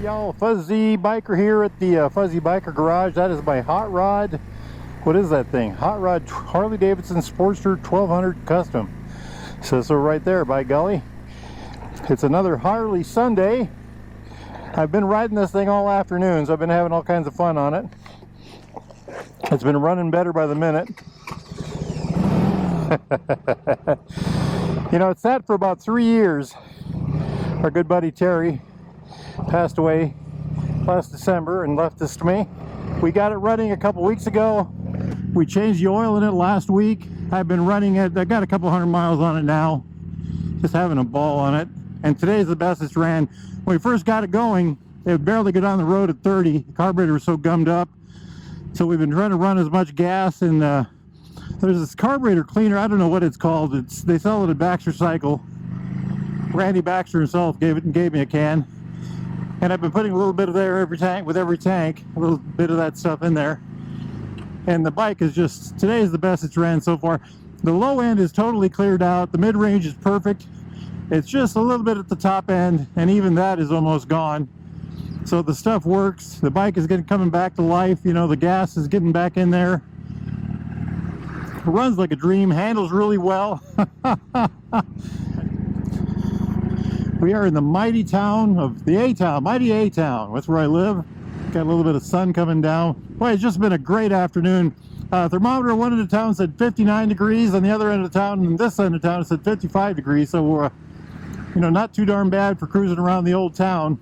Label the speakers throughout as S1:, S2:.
S1: Y'all, Fuzzy Biker here at the Fuzzy Biker Garage. That is my hot rod. What is that thing? Hot rod Harley Davidson Sportster 1200 Custom. Says so right there, by golly. It's another Harley Sunday. I've been riding this thing all afternoon, so I've been having all kinds of fun on it. It's been running better by the minute. You know, it's sat for about 3 years. Our good buddy Terry passed away last December and left this to me. We got it running a couple weeks ago. We changed the oil in it last week. I've been running it. I got a couple hundred miles on it now. Just having a ball on it. And today's the best it's ran. When we first got it going, it would barely go down the road at 30. The carburetor was so gummed up. So we've been trying to run as much gas, and there's this carburetor cleaner. I don't know what it's called. They sell it at Baxter Cycle. Randy Baxter himself gave me a can. And I've been putting a little bit of there every tank, a little bit of that stuff in there. And the bike is just, today is the best it's ran so far. The low end is totally cleared out. The mid-range is perfect. It's just a little bit at the top end, and even that is almost gone. So the stuff works. The bike is coming back to life. You know, the gas is getting back in there. It runs like a dream, handles really well. We are in the mighty town of the A-Town, mighty A-Town. That's where I live. Got a little bit of sun coming down. Boy, it's just been a great afternoon. Thermometer one end of town said 59 degrees. On the other end of town, and this end of town, it said 55 degrees. So we're, you know, not too darn bad for cruising around the old town.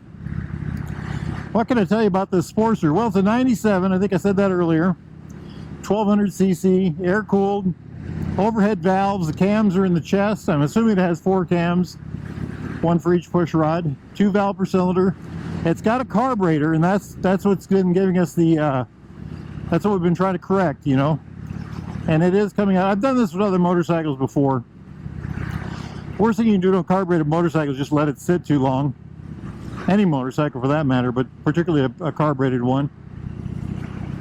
S1: What can I tell you about this Sportster? Well, it's a 97. I think I said that earlier. 1200 cc, air-cooled, overhead valves. The cams are in the chest. I'm assuming it has 4 cams. One for each push rod, 2 valve per cylinder. It's got a carburetor, and that's what's been giving us the that's what we've been trying to correct, you know. And it is coming out. I've done this with other motorcycles before. Worst thing you can do to a carbureted motorcycle is just let it sit too long. Any motorcycle for that matter, but particularly a carbureted one.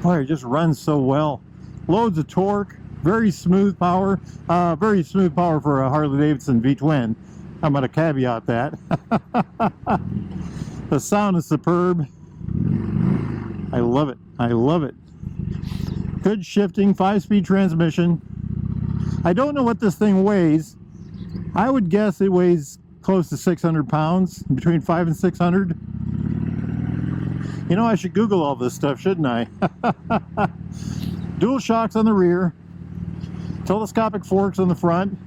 S1: Boy, it just runs so well. Loads of torque, very smooth power for a Harley Davidson V-twin. I'm going to caveat that. The sound is superb. I love it. I love it. Good shifting, 5-speed transmission. I don't know what this thing weighs. I would guess it weighs close to 600 pounds, between 500 and 600. You know, I should Google all this stuff, shouldn't I? Dual shocks on the rear. Telescopic forks on the front.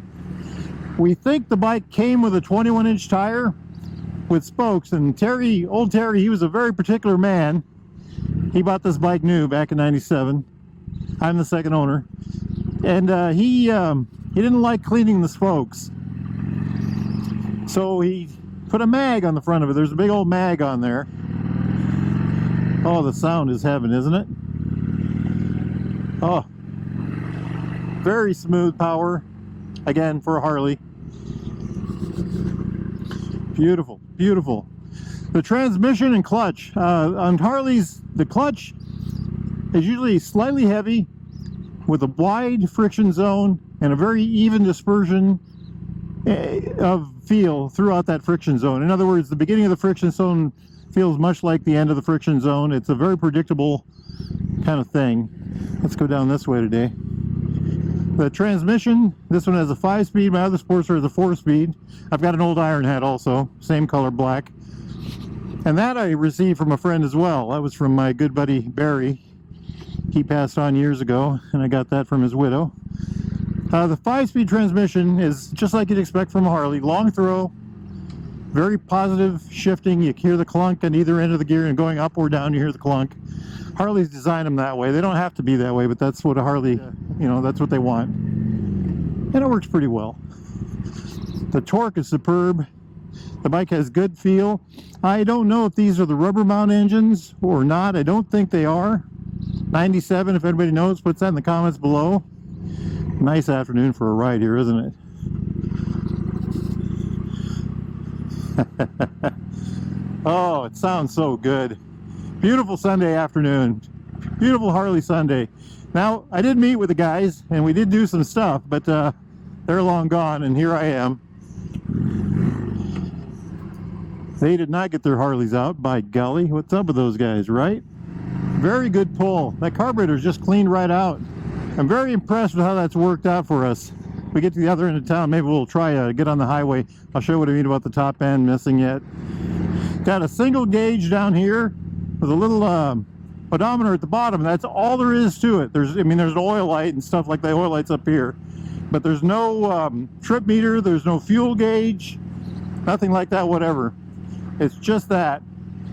S1: We think the bike came with a 21-inch tire with spokes, and Terry, old Terry, he was a very particular man. He bought this bike new back in '97. I'm the second owner, and he didn't like cleaning the spokes, so he put a mag on the front of it. There's a big old mag on there. Oh, the sound is heaven, isn't it? Oh, very smooth power. Again, for a Harley. Beautiful, beautiful. The transmission and clutch. On Harleys, the clutch is usually slightly heavy with a wide friction zone and a very even dispersion of feel throughout that friction zone. In other words, the beginning of the friction zone feels much like the end of the friction zone. It's a very predictable kind of thing. Let's go down this way today. The transmission, this one has a 5-speed, my other Sportster has a 4-speed. I've got an old iron hat also, same color, black. And that I received from a friend as well. That was from my good buddy Barry. He passed on years ago, and I got that from his widow. The 5-speed transmission is just like you'd expect from a Harley. Long throw, very positive shifting. You hear the clunk on either end of the gear, and going up or down you hear the clunk. Harleys design them that way. They don't have to be that way, but that's what a Harley, you know, that's what they want. And it works pretty well. The torque is superb. The bike has good feel. I don't know if these are the rubber mount engines or not. I don't think they are. 97, if anybody knows, puts that in the comments below. Nice afternoon for a ride here, isn't it? Oh, it sounds so good. Beautiful Sunday afternoon. Beautiful Harley Sunday. Now, I did meet with the guys, and we did do some stuff, but they're long gone, and here I am. They did not get their Harleys out, by golly. What's up with those guys, right? Very good pull. That carburetor's just cleaned right out. I'm very impressed with how that's worked out for us. We get to the other end of town, maybe we'll try to get on the highway. I'll show you what I mean about the top end missing yet. Got a single gauge down here with a little odometer at the bottom. That's all there is to it. There's an oil light and stuff like that. Oil light's up here, but there's no trip meter. There's no fuel gauge, nothing like that, whatever. It's just that.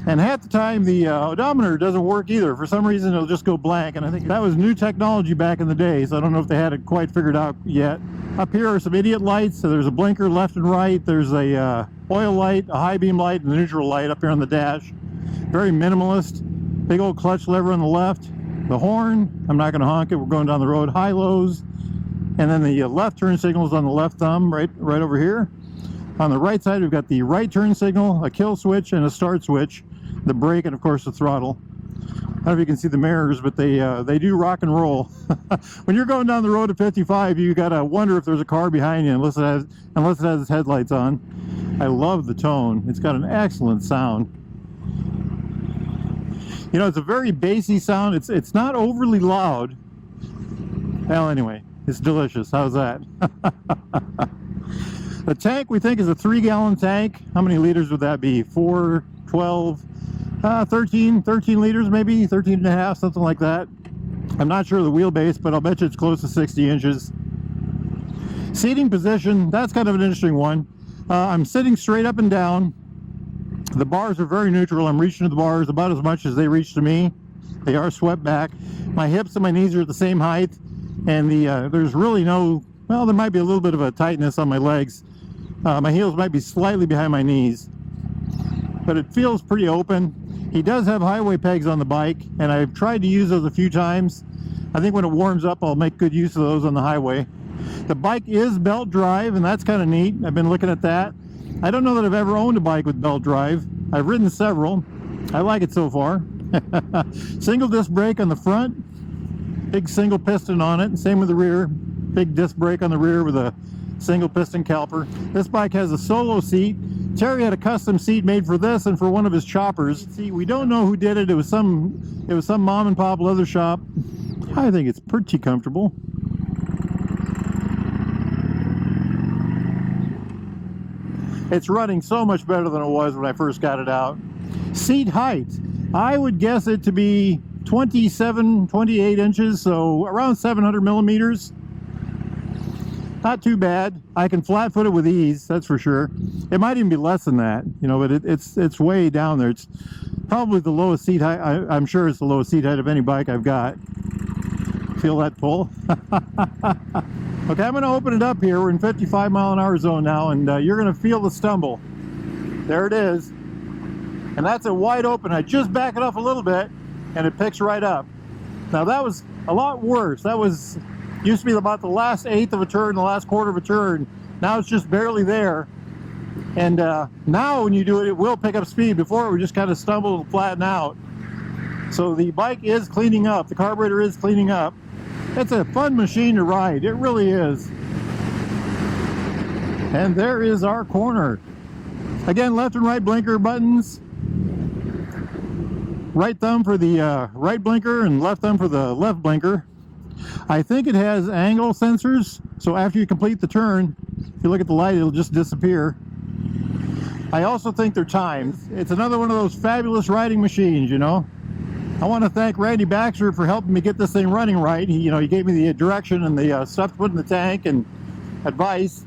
S1: And half the time the odometer doesn't work either. For some reason it'll just go blank, and I think that was new technology back in the day, so I don't know if they had it quite figured out yet. Up here are some idiot lights. So there's a blinker left and right. There's a oil light, a high beam light, and a neutral light up here on the dash. Very minimalist. Big old clutch lever on the left. The horn, I'm not going to honk it. We're going down the road. High lows. And then the left turn signal is on the left thumb, right over here. On the right side, we've got the right turn signal, a kill switch, and a start switch. The brake, and of course the throttle. I don't know if you can see the mirrors, but they do rock and roll. When you're going down the road at 55, you gotta wonder if there's a car behind you, unless it has its headlights on. I love the tone. It's got an excellent sound. You know, it's a very bassy sound. It's not overly loud. Well, anyway, it's delicious. How's that? The tank, we think, is a 3-gallon tank. How many liters would that be? 4, 12, 13 liters, maybe 13 and a half, something like that. I'm not sure of the wheelbase, but I'll bet you it's close to 60 inches. Seating position, that's kind of an interesting one. I'm sitting straight up and down. The bars are very neutral. I'm reaching to the bars about as much as they reach to me. They are swept back. My hips and my knees are at the same height, and there's really no, well, there might be a little bit of a tightness on my legs. My heels might be slightly behind my knees, but it feels pretty open. He does have highway pegs on the bike, and I've tried to use those a few times. I think when it warms up, I'll make good use of those on the highway. The bike is belt drive, and that's kind of neat. I've been looking at that. I don't know that I've ever owned a bike with belt drive. I've ridden several. I like it so far. Single disc brake on the front, big single piston on it. Same with the rear, big disc brake on the rear with a single piston caliper. This bike has a solo seat. Terry had a custom seat made for this and for one of his choppers. See, we don't know who did it. It was some mom and pop leather shop. I think it's pretty comfortable. It's running so much better than it was when I first got it out. Seat height, I would guess it to be 27, 28 inches, so around 700 millimeters. Not too bad. I can flat foot it with ease, that's for sure. It might even be less than that, you know, but it's way down there. It's probably the lowest seat height. I'm sure it's the lowest seat height of any bike I've got. Feel that pull? Okay, I'm going to open it up here. We're in 55-mile-an-hour zone now, and you're going to feel the stumble. There it is. And that's a wide open. I just back it up a little bit, and it picks right up. Now, that was a lot worse. That was used to be about the last eighth of a turn, the last quarter of a turn. Now it's just barely there. And now when you do it, it will pick up speed. Before it would just kind of stumble and flatten out. So the bike is cleaning up. The carburetor is cleaning up. It's a fun machine to ride. It really is. And there is our corner. Again, left and right blinker buttons. Right thumb for the right blinker and left thumb for the left blinker. I think it has angle sensors, so after you complete the turn, if you look at the light, it'll just disappear. I also think they're timed. It's another one of those fabulous riding machines, you know. I want to thank Randy Baxter for helping me get this thing running right. He gave me the direction and the stuff to put in the tank and advice.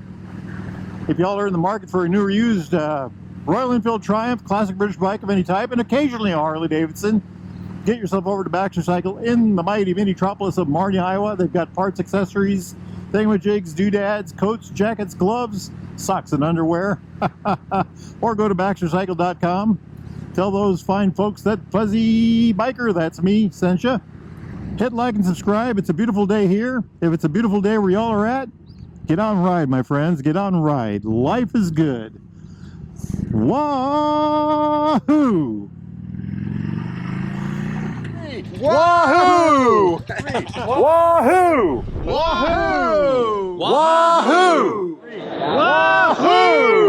S1: If y'all are in the market for a new or used Royal Enfield Triumph, classic British bike of any type, and occasionally a Harley Davidson, get yourself over to Baxter Cycle in the mighty mini-tropolis of Marnie, Iowa. They've got parts, accessories, thingamajigs, doodads, coats, jackets, gloves, socks, and underwear. Or go to baxtercycle.com. Tell those fine folks that Fuzzy Biker, that's me, sent you. Hit like and subscribe. It's a beautiful day here. If it's a beautiful day where y'all are at, get on and ride, my friends. Get on and ride. Life is good. Wahoo!
S2: Wahoo!
S3: Wahoo!
S2: Wahoo!
S3: Wahoo!
S2: Wahoo!